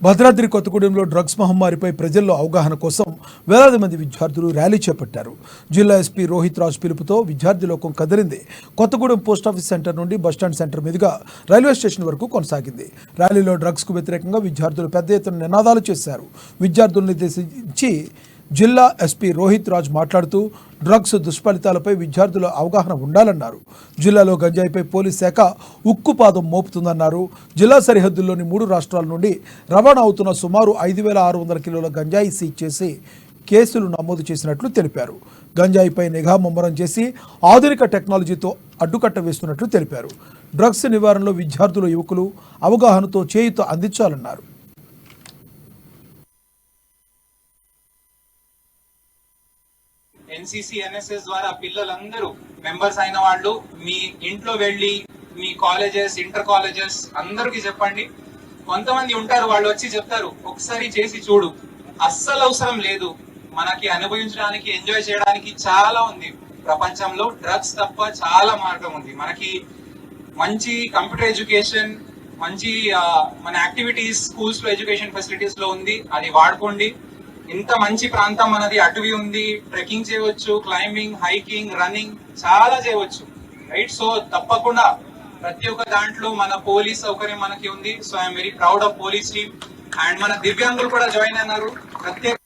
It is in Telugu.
భద్రాద్రి కొత్తగూడెంలో డ్రగ్స్ మహమ్మారిపై ప్రజల్లో అవగాహన కోసం వేలాది మంది విద్యార్థులు ర్యాలీ చేపట్టారు. జిల్లా ఎస్పీ రోహిత్ రాజ్ పిలుపుతో విద్యార్థి లోకం కదిలింది. కొత్తగూడెం పోస్టాఫీస్ సెంటర్ నుండి బస్టాండ్ సెంటర్ మీదుగా రైల్వే స్టేషన్ వరకు కొనసాగింది. ర్యాలీలో డ్రగ్స్కు వ్యతిరేకంగా విద్యార్థులు పెద్ద ఎత్తున నినాదాలు చేశారు. విద్యార్థులను ఉద్దేశించి జిల్లా ఎస్పీ రోహిత్ రాజ్ మాట్లాడుతూ డ్రగ్స్ దుష్ఫలితాలపై విద్యార్థుల అవగాహన ఉండాలన్నారు. జిల్లాలో గంజాయిపై పోలీస్ శాఖ ఉక్కుపాదం మోపుతుందన్నారు. జిల్లా సరిహద్దుల్లోని 3 రాష్ట్రాల నుండి రవాణా అవుతున్న సుమారు 5,600 కిలోల గంజాయి సీజ్ చేసి కేసులు నమోదు చేసినట్లు తెలిపారు. గంజాయిపై నిఘా ముమ్మరం చేసి ఆధునిక టెక్నాలజీతో అడ్డుకట్ట వేస్తున్నట్లు తెలిపారు. డ్రగ్స్ నివారణలో విద్యార్థులు యువకులు అవగాహనతో చేయూత అందించాలన్నారు. ఎన్సీసీ ఎన్ఎస్ఎస్ ద్వారా పిల్లలందరూ మెంబర్స్ అయిన వాళ్ళు మీ ఇంట్లో వెళ్ళి మీ కాలేజెస్ ఇంటర్ కాలేజెస్ అందరికి చెప్పండి. కొంతమంది ఉంటారు వాళ్ళు వచ్చి చెప్తారు ఒకసారి చేసి చూడు, అస్సలు అవసరం లేదు, మనకి అనుభవించడానికి ఎంజాయ్ చేయడానికి చాలా ఉంది ప్రపంచంలో, డ్రగ్స్ తప్ప చాలా మార్గం ఉంది. మనకి మంచి కంప్యూటర్ ఎడ్యుకేషన్, మంచి మన యాక్టివిటీస్ స్కూల్స్ లో ఎడ్యుకేషన్ ఫెసిలిటీస్ లో ఉంది, అది వాడుకోండి. ఇంత మంచి ప్రాంతం మనది, అటవీ ఉంది, ట్రెక్కింగ్ చేయవచ్చు, క్లైంబింగ్, హైకింగ్, రన్నింగ్ చాలా చేయవచ్చు, రైట్? సో తప్పకుండా ప్రతి ఒక్క దాంట్లో మన పోలీస్ సౌకర్యం మనకి ఉంది. So I'm very proud of police team. And మన దివ్యాంగులు కూడా జాయిన్ అయినారు. ప్రత్యేక